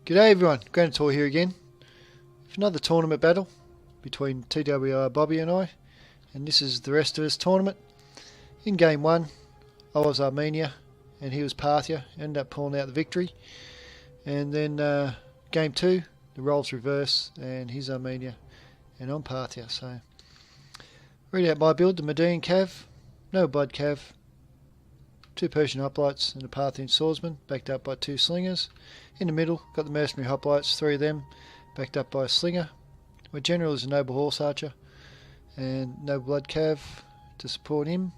G'day everyone, Granitor here again for another tournament battle between TWR Bobi and I, and this is the rest of us tournament. In game 1 I was Armenia and he was Parthia, ended up pulling out the victory, and then game 2 the roles reverse and he's Armenia and I'm Parthia. So read out my build: the Median Cav, no blood Cav, 2 Persian hoplites and a Parthian swordsman backed up by 2 slingers. In the middle got the mercenary hoplites, 3 of them backed up by a slinger. My general is a noble horse archer and no blood Cav to support him.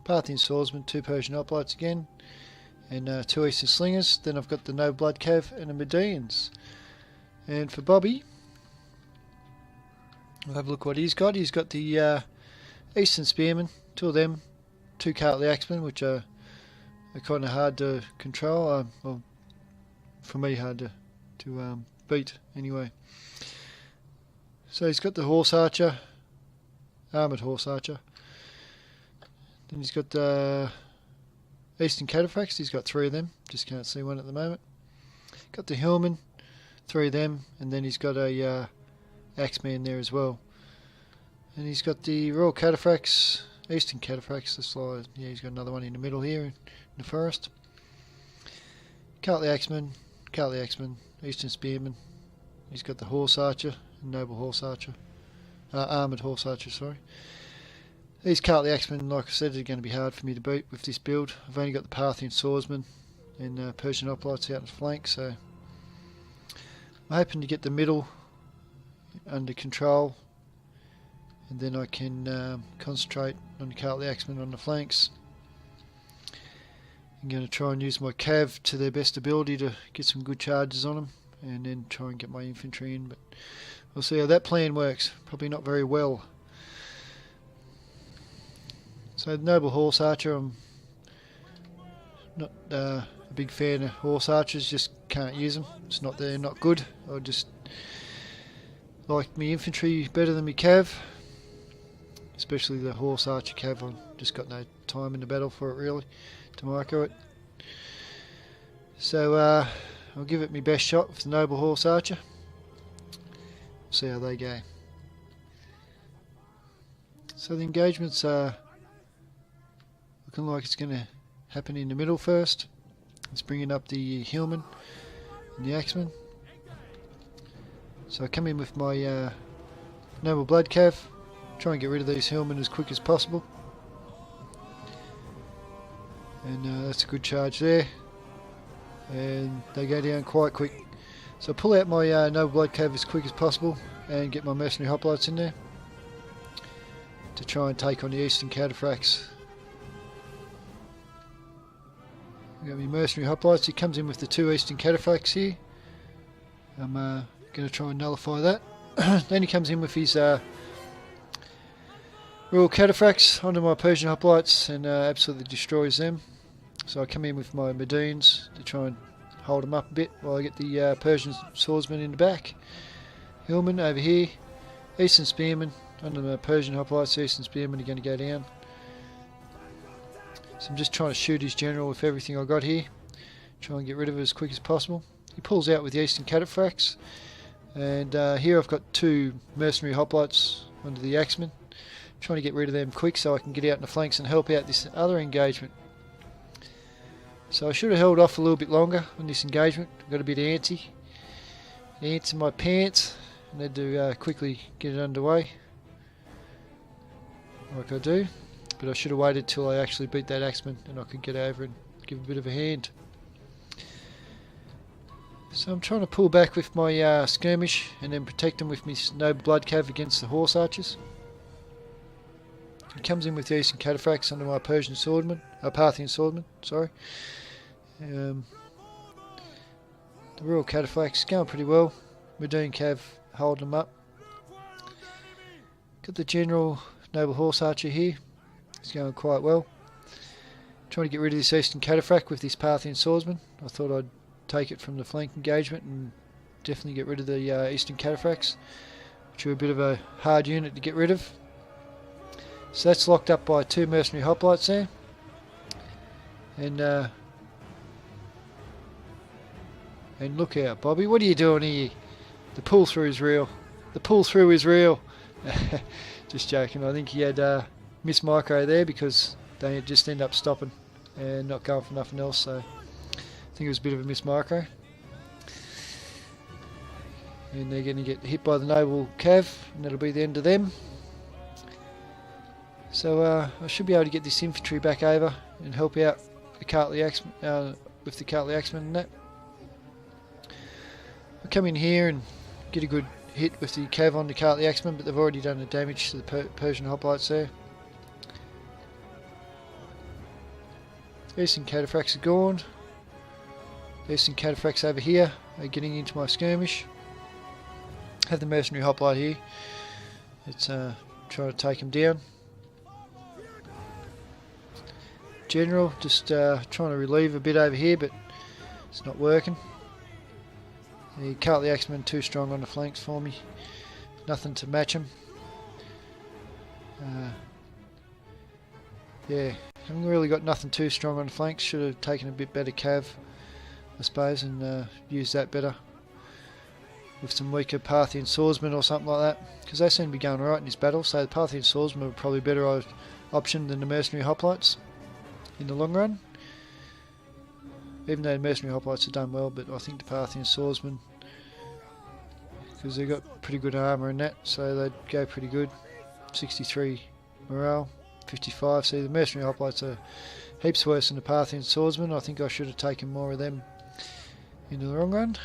Parthian swordsman, 2 Persian hoplites again and 2 eastern slingers. Then I've got the no blood Cav and the Medians. And for Bobi, we'll have a look what he's got. He's got the eastern spearmen, 2 of them, 2 Cartley axemen, which are kind of hard to control. Well, for me, hard to beat anyway. So he's got the horse archer, armoured horse archer. Then he's got the eastern cataphracts. He's got 3 of them. Just can't see one at the moment. Got the hillmen, 3 of them, and then he's got a axeman there as well. And he's got the royal cataphracts, eastern cataphracts. This slide, yeah, he's got another one in the middle here in the forest. Cartley axeman, eastern spearman. He's got the horse archer, noble horse archer, armoured horse archer, sorry. These Cartley axemen, like I said, are going to be hard for me to beat with this build. I've only got the Parthian swordsman and Persian hoplites out in flank, so I'm hoping to get the middle under control, and then I can concentrate on the Cartley axemen on the flanks. I'm going to try and use my cav to their best ability to get some good charges on them, and then try and get my infantry in, but we'll see how that plan works. Probably not very well. So the noble horse archer, I'm not a big fan of horse archers, just can't use them. It's not they're not good. I just like me infantry better than me cav, especially the horse archer cav. I've just got no time in the battle for it really to micro it. So I'll give it my best shot with the noble horse archer. See how they go. So the engagements are looking like it's going to happen in the middle first. It's bringing up the hillmen and the axemen. So I come in with my noble blood cav, try and get rid of these hillmen as quick as possible. And that's a good charge there, and they go down quite quick. So I pull out my noble blood cav as quick as possible and get my mercenary hoplites in there to try and take on the eastern cataphracts. I've got my mercenary hoplites. He comes in with the 2 eastern cataphracts here. I'm going to try and nullify that. Then he comes in with his royal cataphracts onto my Persian hoplites and absolutely destroys them. So I come in with my Medians to try and hold them up a bit while I get the Persian swordsman in the back. Hillman over here, eastern spearmen under the Persian hoplites. Eastern spearmen are going to go down. So I'm just trying to shoot his general with everything I got here, try and get rid of it as quick as possible. He pulls out with the eastern cataphracts, and here I've got 2 mercenary hoplites under the axemen, trying to get rid of them quick so I can get out in the flanks and help out this other engagement. So I should have held off a little bit longer on this engagement. I've got a bit antsy. Ants in my pants. I need to quickly get it underway, like I do. But I should have waited till I actually beat that axeman and I could get over and give a bit of a hand. So I'm trying to pull back with my skirmish and then protect them with my noble blood cav against the horse archers. He comes in with the eastern cataphracts under my Persian swordman, Parthian swordman, sorry. The royal cataphracts going pretty well. Median cav holding them up. Got the general noble horse archer here. He's going quite well. Trying to get rid of this eastern cataphract with this Parthian swordsman. I thought I'd take it from the flank engagement and definitely get rid of the eastern cataphracts, which are a bit of a hard unit to get rid of. So that's locked up by 2 mercenary hoplites there, and And look out, Bobi, what are you doing here? The pull through is real. The pull through is real. Just joking. I think he had missed micro there because they just end up stopping and not going for nothing else. So I think it was a bit of a missed micro. And they're going to get hit by the noble cav, and that'll be the end of them. So I should be able to get this infantry back over and help out the Carthage axemen, with the Carthage axemen and that. I'll come in here and get a good hit with the cav on the Carthage axemen, but they've already done the damage to the Persian hoplites there. Eastern cataphracts are gone. Eastern cataphracts over here are getting into my skirmish. Have the mercenary hoplite here. It's trying to take him down. General just trying to relieve a bit over here, but it's not working. The Carthage axemen too strong on the flanks for me. Nothing to match him. Yeah, haven't really got nothing too strong on the flanks. Should have taken a bit better cav, I suppose, and used that better with some weaker Parthian swordsmen or something like that, because they seem to be going alright in this battle. So the Parthian swordsmen are probably a better option than the mercenary hoplites in the long run, even though the mercenary hoplites have done well. But I think the Parthian swordsmen, because they've got pretty good armour in that, so they'd go pretty good. 63 morale, 55. See, the mercenary hoplites are heaps worse than the Parthian swordsmen. I think I should have taken more of them in the long run.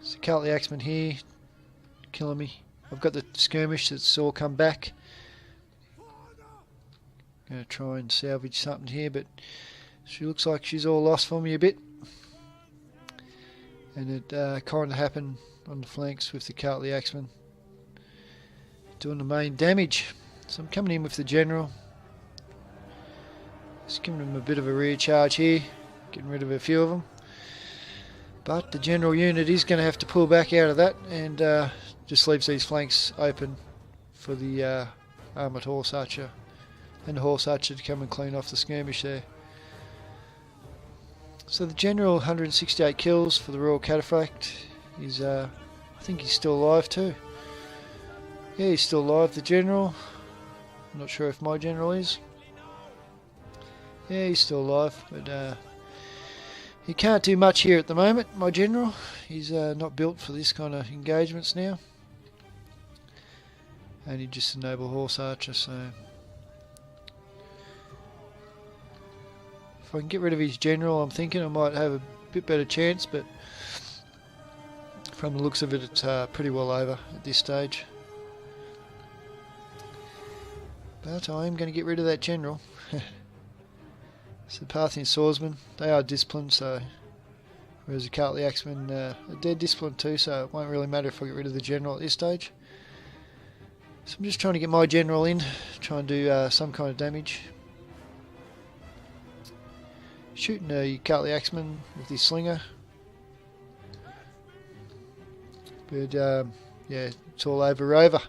So Carthage axemen here, killing me. I've got the skirmish that's all come back. Going to try and salvage something here, but she looks like she's all lost for me a bit. And it kind of happened on the flanks with the Carthage axemen doing the main damage. So I'm coming in with the general. Just giving them a bit of a rear charge here, getting rid of a few of them. But the general unit is going to have to pull back out of that, and just leaves these flanks open for the armoured horse archer and the horse archer to come and clean off the skirmish there. So the general, 168 kills for the Royal Cataphract. He's, I think he's still alive too. Yeah, he's still alive, the general. I'm not sure if my general is. Yeah, he's still alive, but he can't do much here at the moment, my general. He's not built for this kind of engagements now. And he's just a noble horse archer, so if I can get rid of his general, I'm thinking I might have a bit better chance, but from the looks of it, it's pretty well over at this stage. But I am going to get rid of that general. So the Parthian swordsmen, they are disciplined, so whereas the Carthage axemen they're disciplined too, so it won't really matter if I get rid of the general at this stage. So I'm just trying to get my general in, try and do some kind of damage. Shooting a Carthage axeman with his slinger. But yeah, it's all over.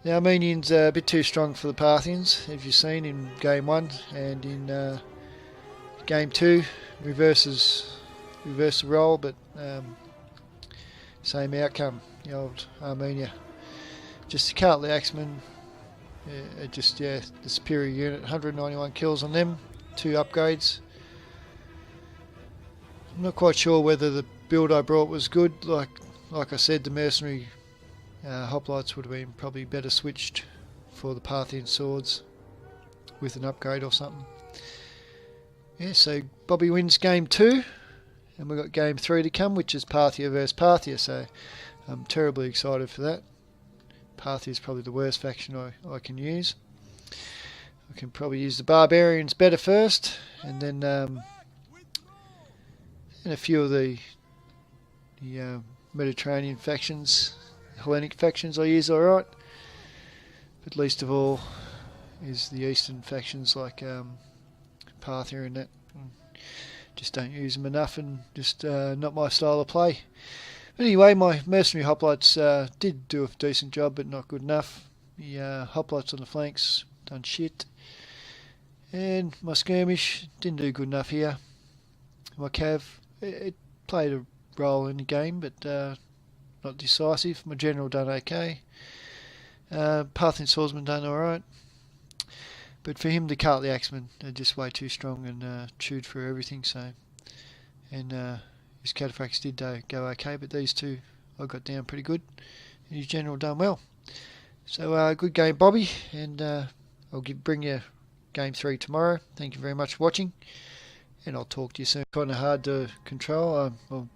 The Armenians are a bit too strong for the Parthians, as you've seen in Game 1, and in Game 2, reverse the role, but same outcome, the old Armenia. Just the Carthage axemen, the superior unit, 191 kills on them, 2 upgrades. I'm not quite sure whether the build I brought was good. Like I said, the mercenary hoplites would have been probably better switched for the Parthian swords with an upgrade or something. Yeah, so Bobi wins Game 2, and we've got Game 3 to come, which is Parthia vs Parthia, so I'm terribly excited for that. Parthia is probably the worst faction I can use. I can probably use the barbarians better first, and then a few of the Mediterranean factions, Hellenic factions I use alright, but least of all is the eastern factions like Parthia and that. Just don't use them enough, and just not my style of play. Anyway, my mercenary hoplites did do a decent job, but not good enough. The hoplites on the flanks done shit, and my skirmish didn't do good enough here. My cav, it played a role in the game, but not decisive. My general done okay. Parthian swordsman done alright. But for him, the Carthage axemen are just way too strong and chewed through everything. So, and his cataphracts did go okay, but these two I got down pretty good. And his general done well. So good game, Bobi, and I'll bring you game 3 tomorrow. Thank you very much for watching, and I'll talk to you soon. Kind of hard to control. Well,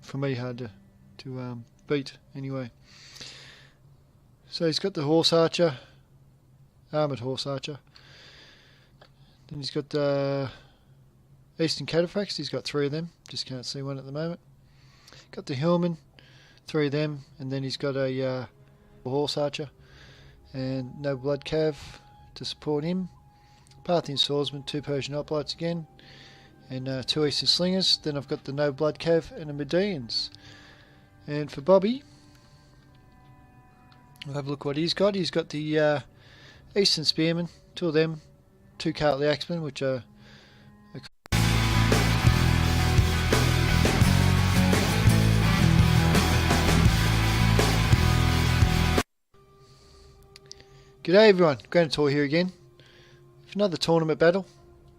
for me, hard to beat anyway. So he's got the horse archer. Armoured horse archer. Then he's got the Eastern cataphracts. He's got 3 of them. Just can't see one at the moment. Got the hillman, 3 of them, and then he's got a horse archer and no blood cav to support him. Parthian swordsman, 2 Persian hoplites again, and 2 Eastern slingers. Then I've got the no blood cav and the Medians. And for Bobi, we'll have a look what he's got. He's got the Eastern spearmen, 2 of them, 2 Carthage axemen, which are G'day everyone, Granitor here again with another tournament battle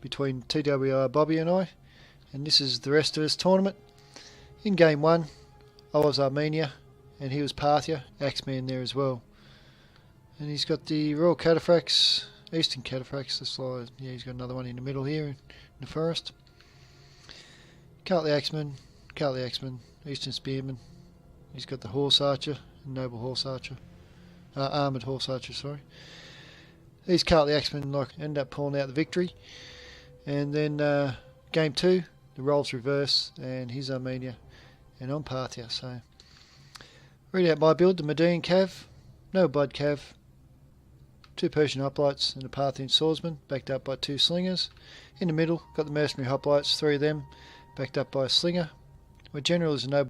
between TWR Bobi and I, and this is the rest of this tournament. In game 1 I was Armenia and he was Parthia, Axeman there as well. And he's got the Royal Cataphracts, Eastern Cataphracts, yeah, he's got another one in the middle here in the forest. Carthage Axeman, Eastern Spearman. He's got the Horse Archer, Noble Horse Archer, Armoured Horse Archer, sorry. These Carthage Axemen end up pulling out the victory. And then game 2, the roles reverse, and he's Armenia, and I'm Parthia. So, read out my build: the Median Cav, no blood Cav, 2 Persian hoplites and a Parthian swordsman, backed up by 2 slingers. In the middle, got the mercenary hoplites, 3 of them, backed up by a slinger. My general is a noble